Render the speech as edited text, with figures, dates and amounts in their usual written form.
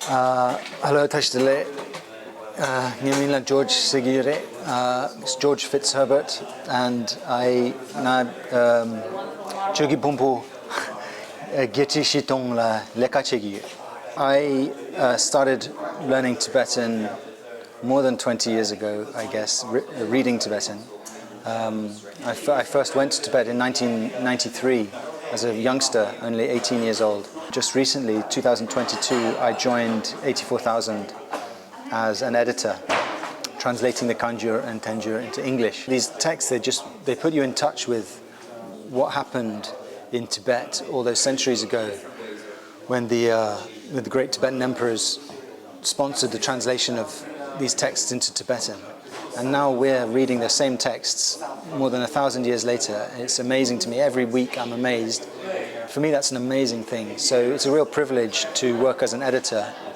Hello, Tashdele. Nimila George Sigire. It's Goerge FitzHerbert, and I na Chogi Pumpu Geti Shitong la Lekachegi. I started learning Tibetan more than 20 years ago, I guess, reading Tibetan. I first went to Tibet in 1993 as a youngster, only 18 years old. Just recently, 2022, I joined 84,000 as an editor, translating the Kanjur and Tenjur into English. These texts, they put you in touch with what happened in Tibet all those centuries ago when the great Tibetan emperors sponsored the translation of these texts into Tibetan. And now we're reading the same texts more than 1,000 years later. It's amazing to me. Every week I'm amazed. For me, that's an amazing thing. So it's a real privilege to work as an editor